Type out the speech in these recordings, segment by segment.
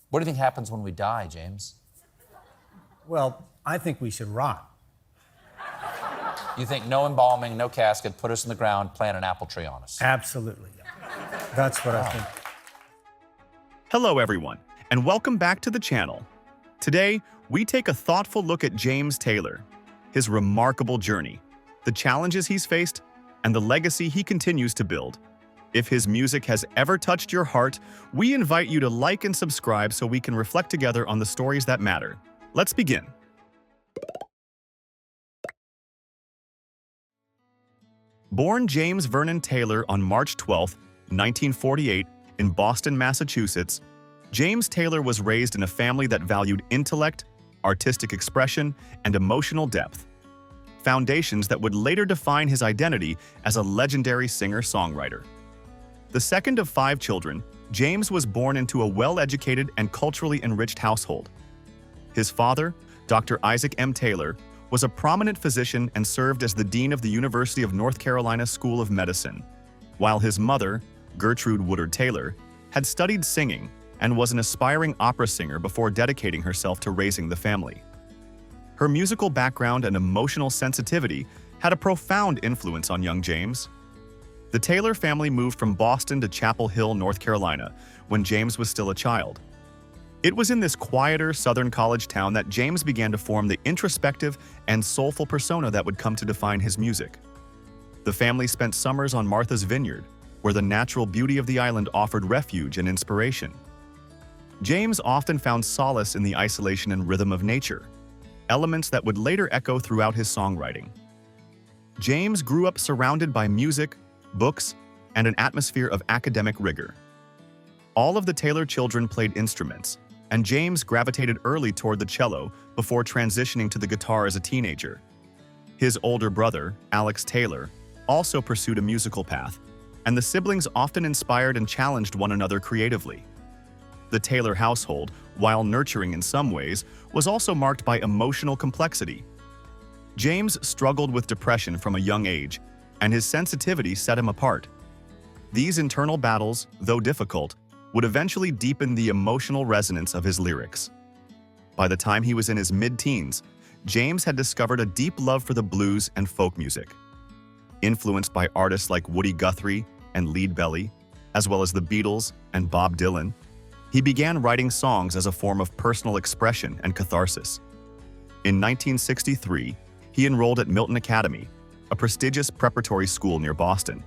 What do you think happens when we die, James? Well, I think we should rot. You think no embalming, no casket, put us in the ground, plant an apple tree on us? Absolutely. That's what I think. Hello everyone, and welcome back to the channel. Today, we take a thoughtful look at James Taylor, his remarkable journey, the challenges he's faced, and the legacy he continues to build. If his music has ever touched your heart, we invite you to like and subscribe so we can reflect together on the stories that matter. Let's begin. Born James Vernon Taylor on March 12, 1948, in Boston, Massachusetts, James Taylor was raised in a family that valued intellect, artistic expression, and emotional depth, foundations that would later define his identity as a legendary singer-songwriter. The second of 5 children, James was born into a well-educated and culturally enriched household. His father, Dr. Isaac M. Taylor, was a prominent physician and served as the dean of the University of North Carolina School of Medicine, while his mother, Gertrude Woodard Taylor, had studied singing and was an aspiring opera singer before dedicating herself to raising the family. Her musical background and emotional sensitivity had a profound influence on young James. The Taylor family moved from Boston to Chapel Hill, North Carolina, when James was still a child. It was in this quieter southern college town that James began to form the introspective and soulful persona that would come to define his music. The family spent summers on Martha's Vineyard, where the natural beauty of the island offered refuge and inspiration. James often found solace in the isolation and rhythm of nature, elements that would later echo throughout his songwriting. James grew up surrounded by music, books, and an atmosphere of academic rigor. All of the Taylor children played instruments, and James gravitated early toward the cello before transitioning to the guitar as a teenager. His older brother, Alex Taylor, also pursued a musical path, and the siblings often inspired and challenged one another creatively. The Taylor household, while nurturing in some ways, was also marked by emotional complexity. James struggled with depression from a young age, and his sensitivity set him apart. These internal battles, though difficult, would eventually deepen the emotional resonance of his lyrics. By the time he was in his mid-teens, James had discovered a deep love for the blues and folk music. Influenced by artists like Woody Guthrie and Lead Belly, as well as the Beatles and Bob Dylan, he began writing songs as a form of personal expression and catharsis. In 1963, he enrolled at Milton Academy, a prestigious preparatory school near Boston,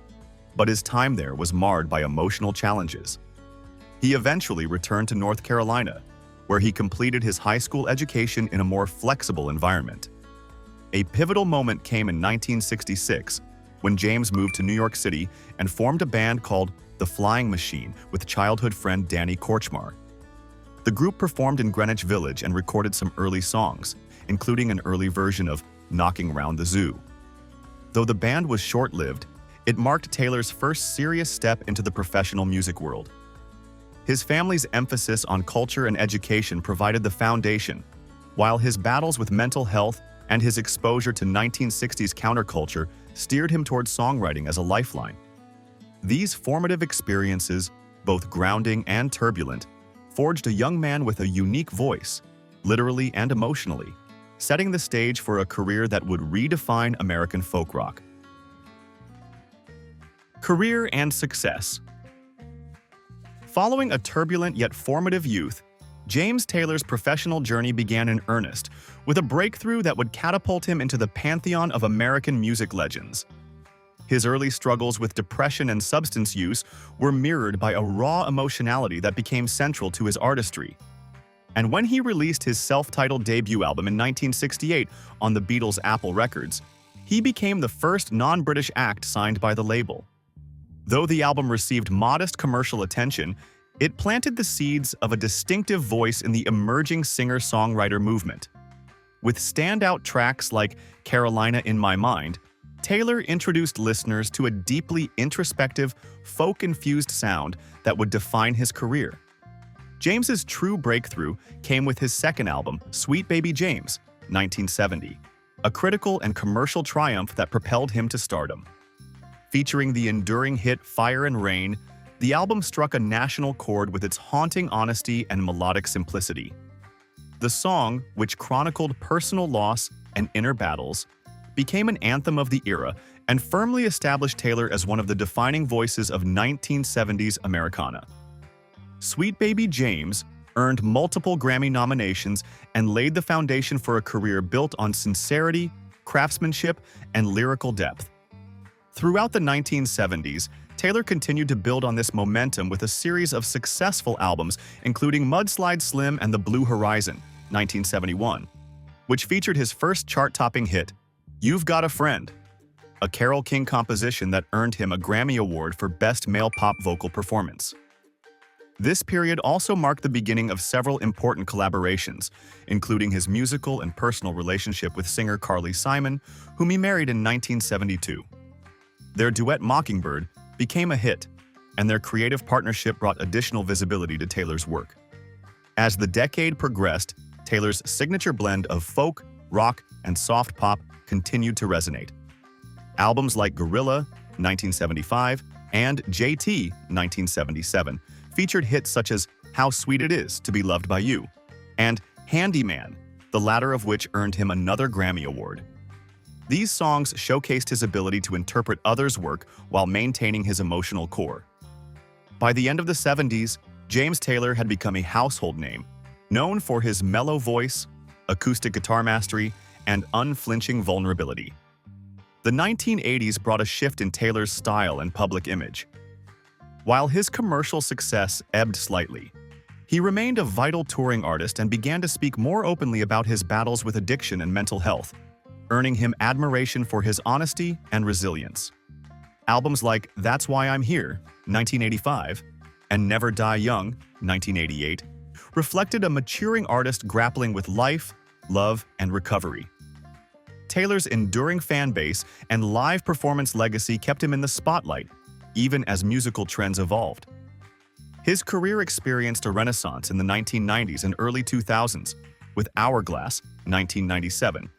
but his time there was marred by emotional challenges. He eventually returned to North Carolina, where he completed his high school education in a more flexible environment. A pivotal moment came in 1966 when James moved to New York City and formed a band called The Flying Machine with childhood friend Danny Korchmar. The group performed in Greenwich Village and recorded some early songs, including an early version of Knocking Round the Zoo. Though the band was short-lived, it marked Taylor's first serious step into the professional music world. His family's emphasis on culture and education provided the foundation, while his battles with mental health and his exposure to 1960s counterculture steered him towards songwriting as a lifeline. These formative experiences, both grounding and turbulent, forged a young man with a unique voice, literally and emotionally, setting the stage for a career that would redefine American folk rock. Career and success. Following a turbulent yet formative youth, James Taylor's professional journey began in earnest, with a breakthrough that would catapult him into the pantheon of American music legends. His early struggles with depression and substance use were mirrored by a raw emotionality that became central to his artistry. And when he released his self-titled debut album in 1968 on the Beatles' Apple Records, he became the first non-British act signed by the label. Though the album received modest commercial attention, it planted the seeds of a distinctive voice in the emerging singer-songwriter movement. With standout tracks like Carolina in My Mind, Taylor introduced listeners to a deeply introspective, folk-infused sound that would define his career. James's true breakthrough came with his second album, Sweet Baby James, 1970, a critical and commercial triumph that propelled him to stardom. Featuring the enduring hit Fire and Rain, the album struck a national chord with its haunting honesty and melodic simplicity. The song, which chronicled personal loss and inner battles, became an anthem of the era and firmly established Taylor as one of the defining voices of 1970s Americana. Sweet Baby James earned multiple Grammy nominations and laid the foundation for a career built on sincerity, craftsmanship, and lyrical depth. Throughout the 1970s, Taylor continued to build on this momentum with a series of successful albums, including Mudslide Slim and The Blue Horizon, 1971, which featured his first chart-topping hit, You've Got a Friend, a Carole King composition that earned him a Grammy Award for Best Male Pop Vocal Performance. This period also marked the beginning of several important collaborations, including his musical and personal relationship with singer Carly Simon, whom he married in 1972. Their duet Mockingbird became a hit, and their creative partnership brought additional visibility to Taylor's work. As the decade progressed, Taylor's signature blend of folk, rock, and soft pop continued to resonate. Albums like Gorilla, 1975, and JT, 1977, featured hits such as How Sweet It Is to Be Loved by You and Handyman, the latter of which earned him another Grammy Award. These songs showcased his ability to interpret others' work while maintaining his emotional core. By the end of the 70s, James Taylor had become a household name, known for his mellow voice, acoustic guitar mastery, and unflinching vulnerability. The 1980s brought a shift in Taylor's style and public image. While his commercial success ebbed slightly, he remained a vital touring artist and began to speak more openly about his battles with addiction and mental health, earning him admiration for his honesty and resilience. Albums like That's Why I'm Here, 1985, and Never Die Young, 1988, reflected a maturing artist grappling with life, love, and recovery. Taylor's enduring fan base and live performance legacy kept him in the spotlight, even as musical trends evolved. His career experienced a renaissance in the 1990s and early 2000s, with Hourglass, 1997,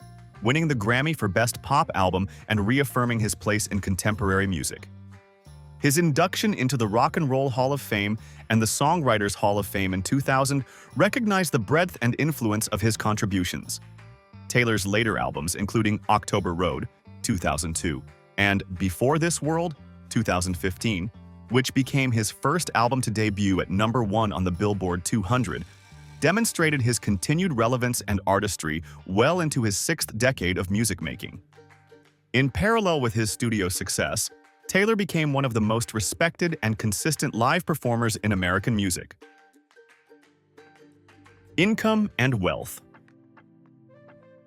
winning the Grammy for Best Pop Album and reaffirming his place in contemporary music. His induction into the Rock and Roll Hall of Fame and the Songwriters Hall of Fame in 2000 recognized the breadth and influence of his contributions. Taylor's later albums, including October Road, 2002, and Before This World, 2015, which became his first album to debut at #1 on the Billboard 200, demonstrated his continued relevance and artistry well into his 6th decade of music making. In parallel with his studio success, Taylor became one of the most respected and consistent live performers in American music. Income and wealth.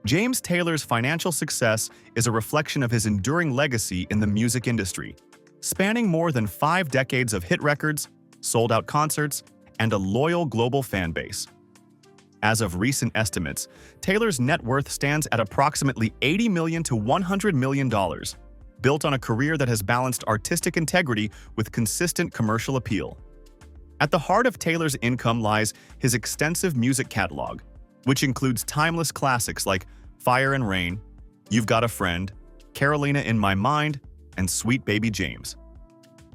James Taylor's financial success is a reflection of his enduring legacy in the music industry, spanning more than 5 decades of hit records, sold-out concerts, and a loyal global fan base. As of recent estimates, Taylor's net worth stands at approximately $80 million to $100 million, built on a career that has balanced artistic integrity with consistent commercial appeal. At the heart of Taylor's income lies his extensive music catalog, which includes timeless classics like Fire and Rain, You've Got a Friend, Carolina in My Mind, and Sweet Baby James.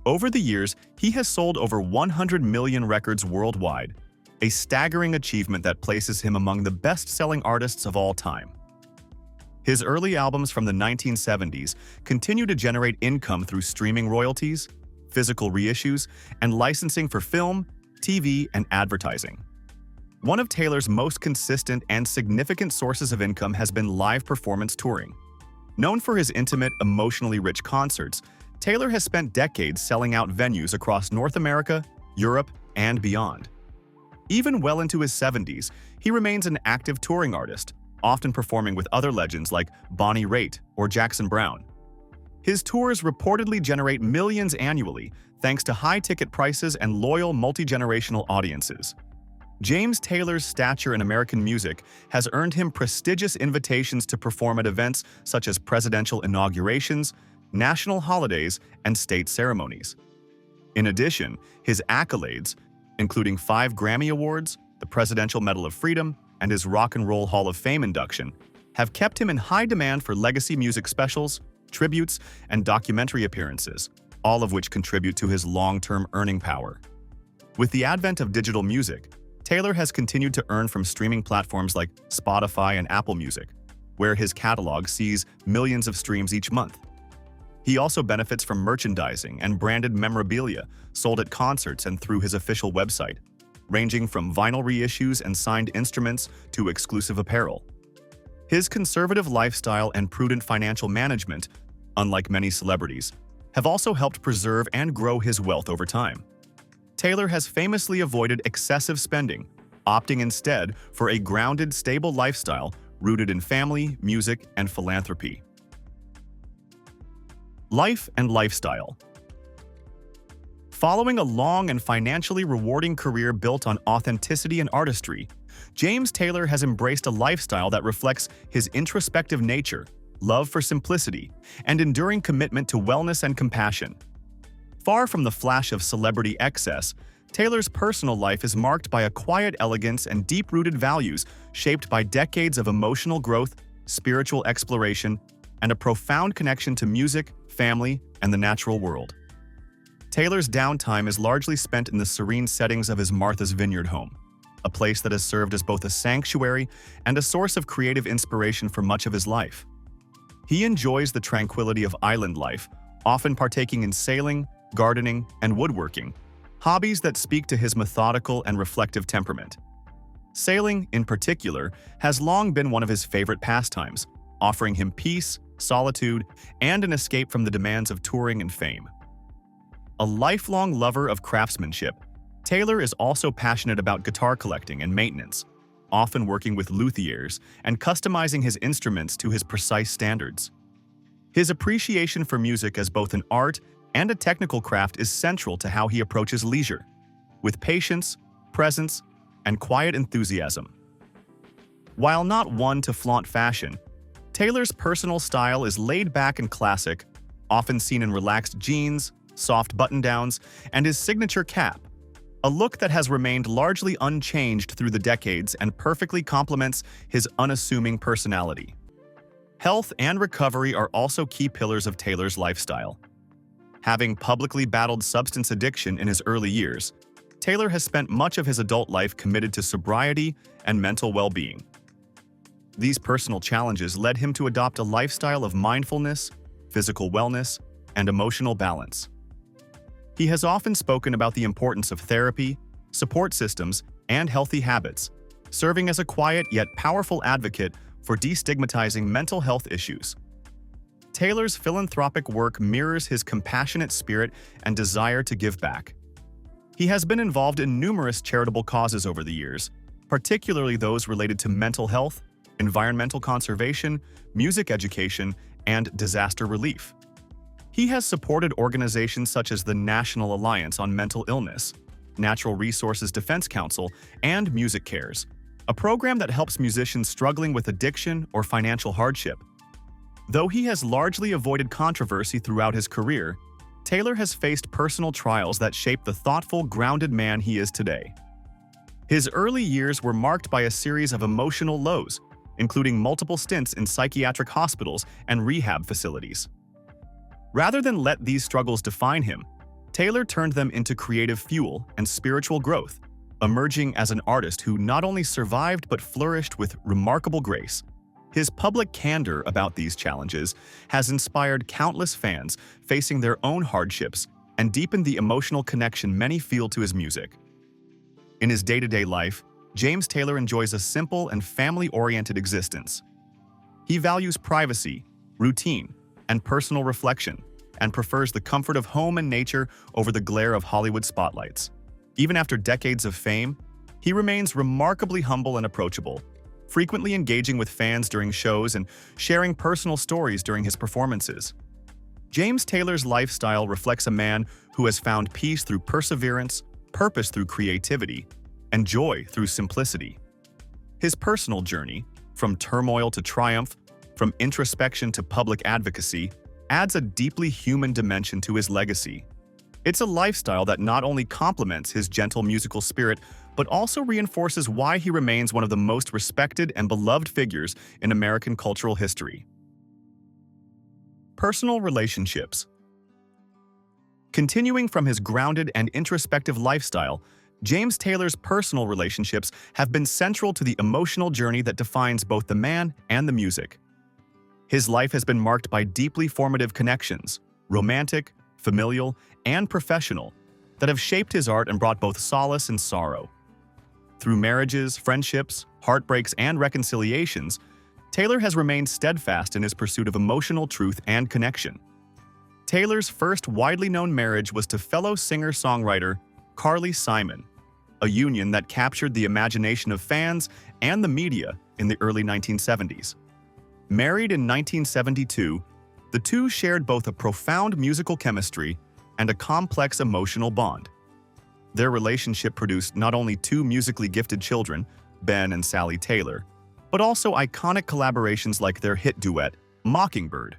Over the years, he has sold over 100 million records worldwide, a staggering achievement that places him among the best-selling artists of all time. His early albums from the 1970s continue to generate income through streaming royalties, physical reissues, and licensing for film, TV, and advertising. One of Taylor's most consistent and significant sources of income has been live performance touring. Known for his intimate, emotionally rich concerts, Taylor has spent decades selling out venues across North America, Europe, and beyond. Even well into his 70s, he remains an active touring artist, often performing with other legends like Bonnie Raitt or Jackson Browne. His tours reportedly generate millions annually, thanks to high ticket prices and loyal multi-generational audiences. James Taylor's stature in American music has earned him prestigious invitations to perform at events such as presidential inaugurations, national holidays, and state ceremonies. In addition, his accolades, including 5 Grammy Awards, the Presidential Medal of Freedom, and his Rock and Roll Hall of Fame induction, have kept him in high demand for legacy music specials, tributes, and documentary appearances, all of which contribute to his long-term earning power. With the advent of digital music, Taylor has continued to earn from streaming platforms like Spotify and Apple Music, where his catalog sees millions of streams each month. He also benefits from merchandising and branded memorabilia sold at concerts and through his official website, ranging from vinyl reissues and signed instruments to exclusive apparel. His conservative lifestyle and prudent financial management, unlike many celebrities, have also helped preserve and grow his wealth over time. Taylor has famously avoided excessive spending, opting instead for a grounded, stable lifestyle rooted in family, music, and philanthropy. Life and lifestyle. Following a long and financially rewarding career built on authenticity and artistry, James Taylor has embraced a lifestyle that reflects his introspective nature, love for simplicity, and enduring commitment to wellness and compassion. Far from the flash of celebrity excess, Taylor's personal life is marked by a quiet elegance and deep-rooted values shaped by decades of emotional growth, spiritual exploration, and a profound connection to music, family, and the natural world. Taylor's downtime is largely spent in the serene settings of his Martha's Vineyard home, a place that has served as both a sanctuary and a source of creative inspiration for much of his life. He enjoys the tranquility of island life, often partaking in sailing, gardening, and woodworking, hobbies that speak to his methodical and reflective temperament. Sailing, in particular, has long been one of his favorite pastimes, offering him peace, solitude, and an escape from the demands of touring and fame. A lifelong lover of craftsmanship, Taylor is also passionate about guitar collecting and maintenance, often working with luthiers and customizing his instruments to his precise standards. His appreciation for music as both an art and a technical craft is central to how he approaches leisure, with patience, presence, and quiet enthusiasm. While not one to flaunt fashion, Taylor's personal style is laid back and classic, often seen in relaxed jeans, soft button-downs, and his signature cap, a look that has remained largely unchanged through the decades and perfectly complements his unassuming personality. Health and recovery are also key pillars of Taylor's lifestyle. Having publicly battled substance addiction in his early years, Taylor has spent much of his adult life committed to sobriety and mental well-being. These personal challenges led him to adopt a lifestyle of mindfulness, physical wellness, and emotional balance. He has often spoken about the importance of therapy, support systems, and healthy habits, serving as a quiet yet powerful advocate for destigmatizing mental health issues. Taylor's philanthropic work mirrors his compassionate spirit and desire to give back. He has been involved in numerous charitable causes over the years, particularly those related to mental health, environmental conservation, music education, and disaster relief. He has supported organizations such as the National Alliance on Mental Illness, Natural Resources Defense Council, and Music Cares, a program that helps musicians struggling with addiction or financial hardship. Though he has largely avoided controversy throughout his career, Taylor has faced personal trials that shaped the thoughtful, grounded man he is today. His early years were marked by a series of emotional lows, including multiple stints in psychiatric hospitals and rehab facilities. Rather than let these struggles define him, Taylor turned them into creative fuel and spiritual growth, emerging as an artist who not only survived but flourished with remarkable grace. His public candor about these challenges has inspired countless fans facing their own hardships and deepened the emotional connection many feel to his music. In his day-to-day life, James Taylor enjoys a simple and family-oriented existence. He values privacy, routine, and personal reflection, and prefers the comfort of home and nature over the glare of Hollywood spotlights. Even after decades of fame, he remains remarkably humble and approachable, frequently engaging with fans during shows and sharing personal stories during his performances. James Taylor's lifestyle reflects a man who has found peace through perseverance, purpose through creativity, and joy through simplicity. His personal journey, from turmoil to triumph, from introspection to public advocacy, adds a deeply human dimension to his legacy. It's a lifestyle that not only complements his gentle musical spirit, but also reinforces why he remains one of the most respected and beloved figures in American cultural history. Personal relationships. Continuing from his grounded and introspective lifestyle, James Taylor's personal relationships have been central to the emotional journey that defines both the man and the music. His life has been marked by deeply formative connections, romantic, familial, and professional, that have shaped his art and brought both solace and sorrow. Through marriages, friendships, heartbreaks, and reconciliations, Taylor has remained steadfast in his pursuit of emotional truth and connection. Taylor's first widely known marriage was to fellow singer-songwriter Carly Simon, a union that captured the imagination of fans and the media in the early 1970s. Married in 1972, the two shared both a profound musical chemistry and a complex emotional bond. Their relationship produced not only two musically gifted children, Ben and Sally Taylor, but also iconic collaborations like their hit duet, Mockingbird.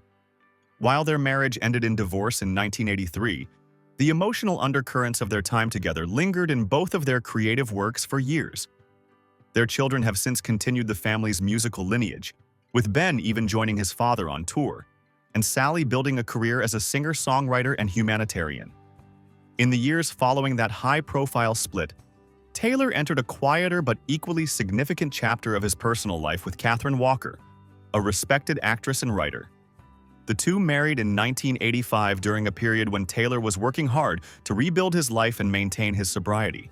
While their marriage ended in divorce in 1983, the emotional undercurrents of their time together lingered in both of their creative works for years. Their children have since continued the family's musical lineage, with Ben even joining his father on tour, and Sally building a career as a singer-songwriter and humanitarian. In the years following that high-profile split, Taylor entered a quieter but equally significant chapter of his personal life with Catherine Walker, a respected actress and writer. The two married in 1985 during a period when Taylor was working hard to rebuild his life and maintain his sobriety.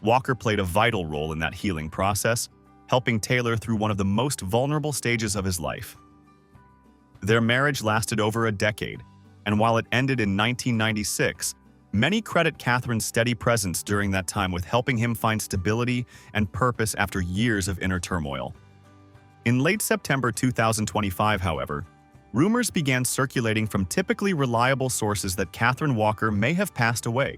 Walker played a vital role in that healing process, helping Taylor through one of the most vulnerable stages of his life. Their marriage lasted over a decade, and while it ended in 1996, many credit Catherine's steady presence during that time with helping him find stability and purpose after years of inner turmoil. In late September 2025, however, rumors began circulating from typically reliable sources that Catherine Walker may have passed away.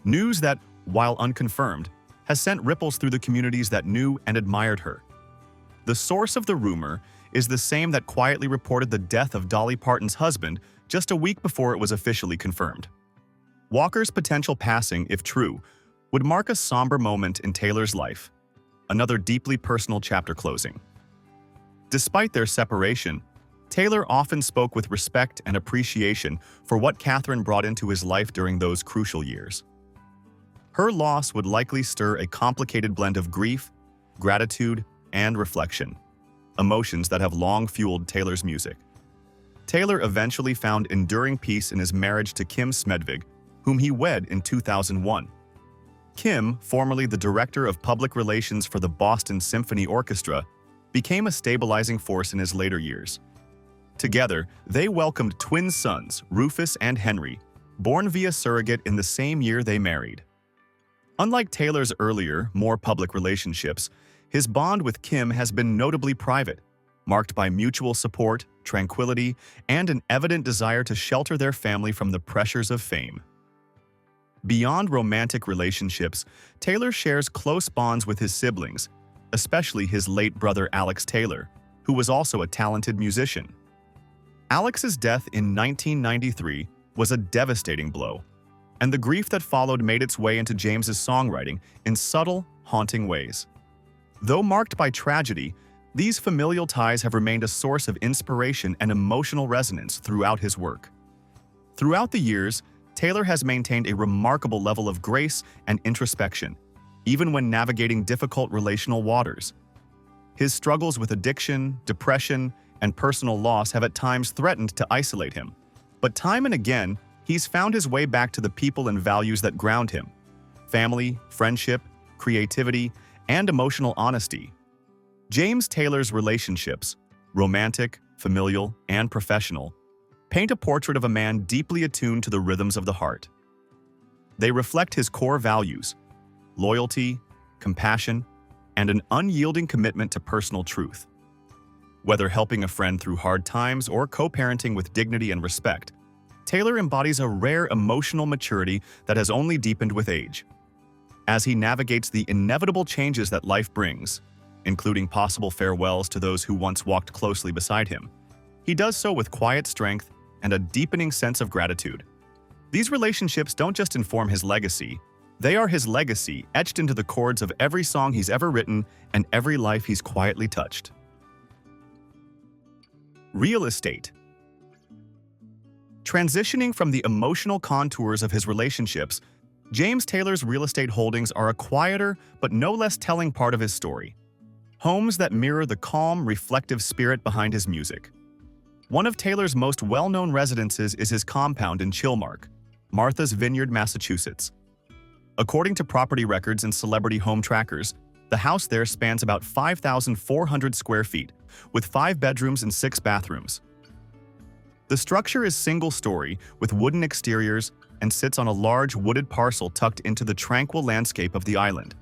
News that, while unconfirmed, has sent ripples through the communities that knew and admired her. The source of the rumor is the same that quietly reported the death of Dolly Parton's husband just a week before it was officially confirmed. Walker's potential passing, if true, would mark a somber moment in Taylor's life, another deeply personal chapter closing. Despite their separation, Taylor often spoke with respect and appreciation for what Catherine brought into his life during those crucial years. Her loss would likely stir a complicated blend of grief, gratitude, and reflection, emotions that have long fueled Taylor's music. Taylor eventually found enduring peace in his marriage to Kim Smedvig, whom he wed in 2001. Kim, formerly the director of public relations for the Boston Symphony Orchestra, became a stabilizing force in his later years. Together, they welcomed twin sons, Rufus and Henry, born via surrogate in the same year they married. Unlike Taylor's earlier, more public relationships, his bond with Kim has been notably private, marked by mutual support, tranquility, and an evident desire to shelter their family from the pressures of fame. Beyond romantic relationships, Taylor shares close bonds with his siblings, especially his late brother Alex Taylor, who was also a talented musician. Alex's death in 1993 was a devastating blow, and the grief that followed made its way into James's songwriting in subtle, haunting ways. Though marked by tragedy, these familial ties have remained a source of inspiration and emotional resonance throughout his work. Throughout the years, Taylor has maintained a remarkable level of grace and introspection, even when navigating difficult relational waters. His struggles with addiction, depression, and personal loss have at times threatened to isolate him. But time and again, he's found his way back to the people and values that ground him: family, friendship, creativity, and emotional honesty. James Taylor's relationships, romantic, familial, and professional, paint a portrait of a man deeply attuned to the rhythms of the heart. They reflect his core values: loyalty, compassion, and an unyielding commitment to personal truth. Whether helping a friend through hard times or co-parenting with dignity and respect, Taylor embodies a rare emotional maturity that has only deepened with age. As he navigates the inevitable changes that life brings, including possible farewells to those who once walked closely beside him, he does so with quiet strength and a deepening sense of gratitude. These relationships don't just inform his legacy, they are his legacy etched into the chords of every song he's ever written and every life he's quietly touched. Real estate. Transitioning from the emotional contours of his relationships, James Taylor's real estate holdings are a quieter but no less telling part of his story. Homes that mirror the calm, reflective spirit behind his music. One of Taylor's most well-known residences is his compound in Chilmark, Martha's Vineyard, Massachusetts. According to property records and celebrity home trackers, the house there spans about 5,400 square feet, with 5 bedrooms and 6 bathrooms. The structure is single-story with wooden exteriors and sits on a large wooded parcel tucked into the tranquil landscape of the island.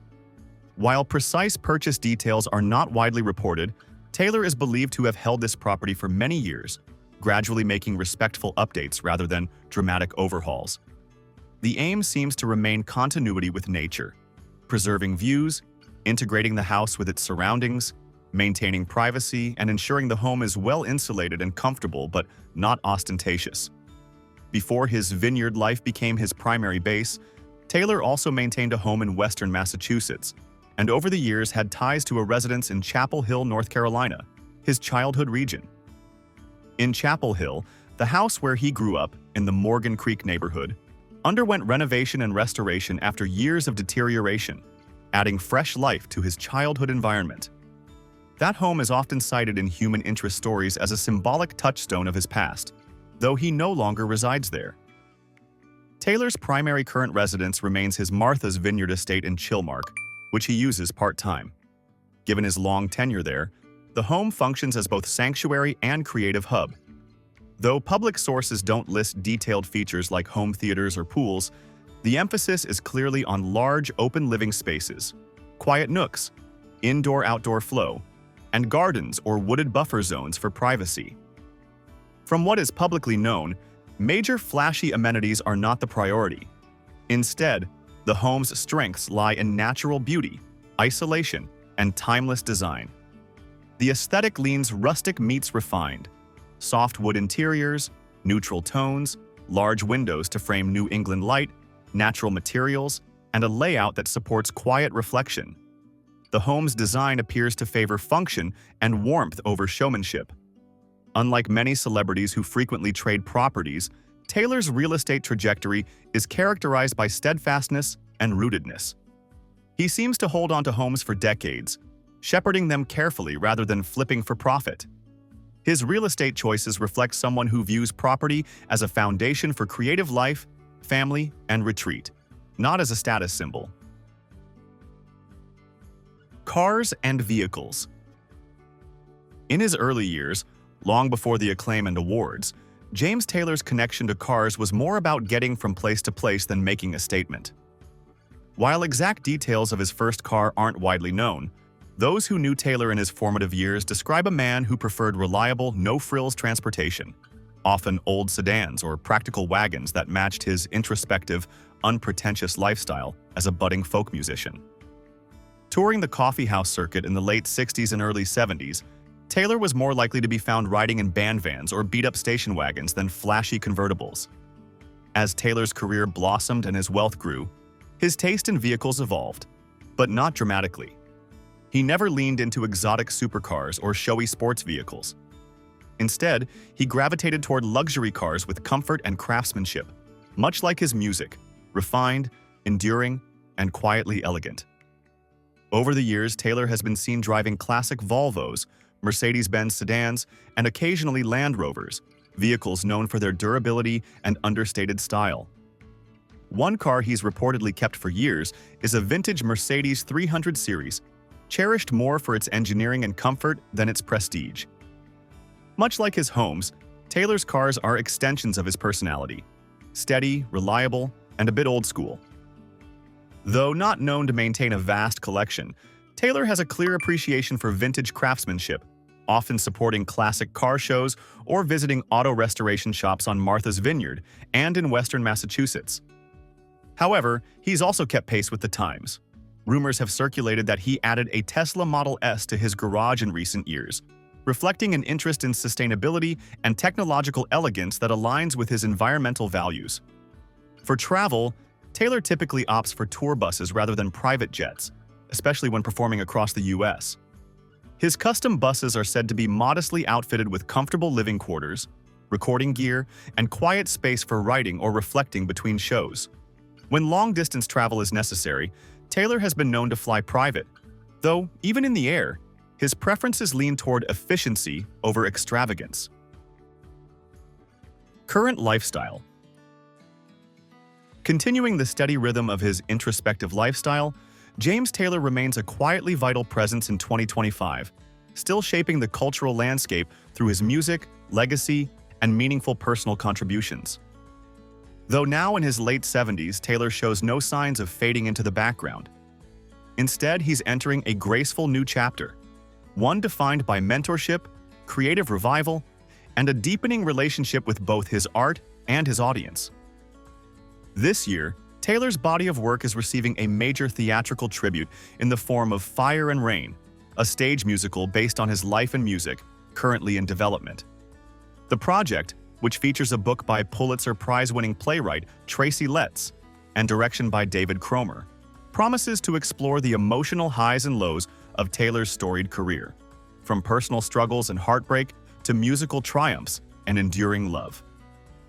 While precise purchase details are not widely reported, Taylor is believed to have held this property for many years, gradually making respectful updates rather than dramatic overhauls. The aim seems to remain continuity with nature, preserving views, integrating the house with its surroundings, maintaining privacy, and ensuring the home is well insulated and comfortable but not ostentatious. Before his vineyard life became his primary base, Taylor also maintained a home in western Massachusetts, and over the years had ties to a residence in Chapel Hill, North Carolina, his childhood region. In Chapel Hill, the house where he grew up, in the Morgan Creek neighborhood, underwent renovation and restoration after years of deterioration, adding fresh life to his childhood environment. That home is often cited in human interest stories as a symbolic touchstone of his past, though he no longer resides there. Taylor's primary current residence remains his Martha's Vineyard estate in Chilmark, which he uses part-time. Given his long tenure there, the home functions as both sanctuary and creative hub. Though public sources don't list detailed features like home theaters or pools, the emphasis is clearly on large open living spaces, quiet nooks, indoor-outdoor flow, and gardens or wooded buffer zones for privacy. From what is publicly known, major flashy amenities are not the priority. Instead, the home's strengths lie in natural beauty, isolation, and timeless design. The aesthetic leans rustic meets refined. Soft wood interiors, neutral tones, large windows to frame New England light, natural materials, and a layout that supports quiet reflection. The home's design appears to favor function and warmth over showmanship. Unlike many celebrities who frequently trade properties, Taylor's real estate trajectory is characterized by steadfastness and rootedness. He seems to hold on to homes for decades, shepherding them carefully rather than flipping for profit. His real estate choices reflect someone who views property as a foundation for creative life, family, and retreat, not as a status symbol. Cars and vehicles. In his early years, long before the acclaim and awards, James Taylor's connection to cars was more about getting from place to place than making a statement. While exact details of his first car aren't widely known, those who knew Taylor in his formative years describe a man who preferred reliable, no-frills transportation, often old sedans or practical wagons that matched his introspective, unpretentious lifestyle as a budding folk musician. Touring the coffeehouse circuit in the late 60s and early 70s, Taylor was more likely to be found riding in band vans or beat-up station wagons than flashy convertibles. As Taylor's career blossomed and his wealth grew, his taste in vehicles evolved, but not dramatically. He never leaned into exotic supercars or showy sports vehicles. Instead, he gravitated toward luxury cars with comfort and craftsmanship, much like his music, refined, enduring, and quietly elegant. Over the years, Taylor has been seen driving classic Volvos, Mercedes-Benz sedans, and occasionally Land Rovers, vehicles known for their durability and understated style. One car he's reportedly kept for years is a vintage Mercedes 300 series, cherished more for its engineering and comfort than its prestige. Much like his homes, Taylor's cars are extensions of his personality, steady, reliable, and a bit old school. Though not known to maintain a vast collection, Taylor has a clear appreciation for vintage craftsmanship, often supporting classic car shows or visiting auto restoration shops on Martha's Vineyard and in western Massachusetts. However, he's also kept pace with the times. Rumors have circulated that he added a Tesla Model S to his garage in recent years, reflecting an interest in sustainability and technological elegance that aligns with his environmental values. For travel, Taylor typically opts for tour buses rather than private jets, especially when performing across the U.S. His custom buses are said to be modestly outfitted with comfortable living quarters, recording gear, and quiet space for writing or reflecting between shows. When long-distance travel is necessary, Taylor has been known to fly private, though even in the air, his preferences lean toward efficiency over extravagance. Current lifestyle. Continuing the steady rhythm of his introspective lifestyle, James Taylor remains a quietly vital presence in 2025, still shaping the cultural landscape through his music, legacy, and meaningful personal contributions. Though now in his late 70s, Taylor shows no signs of fading into the background. Instead, he's entering a graceful new chapter, one defined by mentorship, creative revival, and a deepening relationship with both his art and his audience. This year, Taylor's body of work is receiving a major theatrical tribute in the form of Fire and Rain, a stage musical based on his life and music, currently in development. The project, which features a book by Pulitzer Prize-winning playwright Tracy Letts and direction by David Cromer, promises to explore the emotional highs and lows of Taylor's storied career, from personal struggles and heartbreak to musical triumphs and enduring love.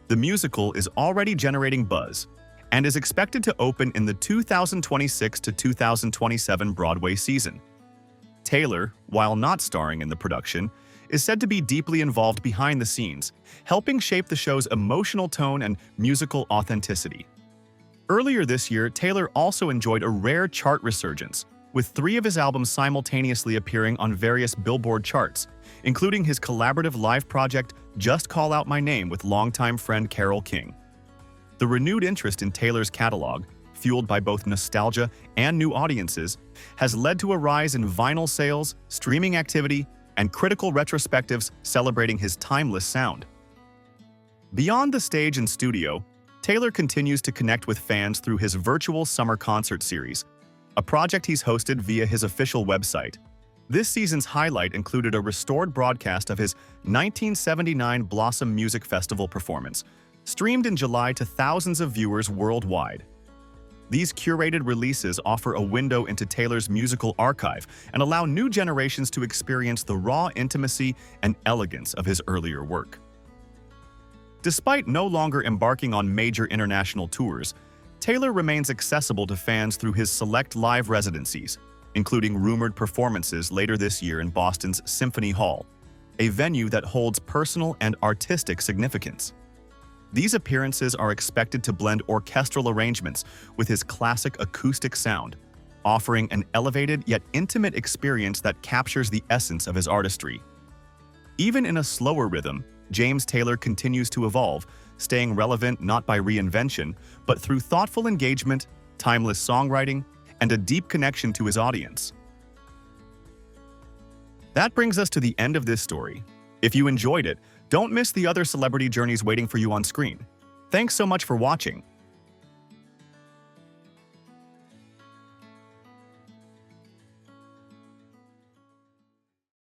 The musical is already generating buzz and is expected to open in the 2026 to 2027 Broadway season. Taylor, while not starring in the production, is said to be deeply involved behind the scenes, helping shape the show's emotional tone and musical authenticity. Earlier this year, Taylor also enjoyed a rare chart resurgence, with 3 of his albums simultaneously appearing on various Billboard charts, including his collaborative live project Just Call Out My Name with longtime friend Carole King. The renewed interest in Taylor's catalog, fueled by both nostalgia and new audiences, has led to a rise in vinyl sales, streaming activity, and critical retrospectives celebrating his timeless sound. Beyond the stage and studio, Taylor continues to connect with fans through his virtual summer concert series, a project he's hosted via his official website. This season's highlight included a restored broadcast of his 1979 Blossom Music Festival performance, streamed in July to thousands of viewers worldwide. These curated releases offer a window into Taylor's musical archive and allow new generations to experience the raw intimacy and elegance of his earlier work. Despite no longer embarking on major international tours, Taylor remains accessible to fans through his select live residencies, including rumored performances later this year in Boston's Symphony Hall, a venue that holds personal and artistic significance. These appearances are expected to blend orchestral arrangements with his classic acoustic sound, offering an elevated yet intimate experience that captures the essence of his artistry. Even in a slower rhythm, James Taylor continues to evolve, staying relevant not by reinvention, but through thoughtful engagement, timeless songwriting, and a deep connection to his audience. That brings us to the end of this story. If you enjoyed it, don't miss the other celebrity journeys waiting for you on screen. Thanks so much for watching.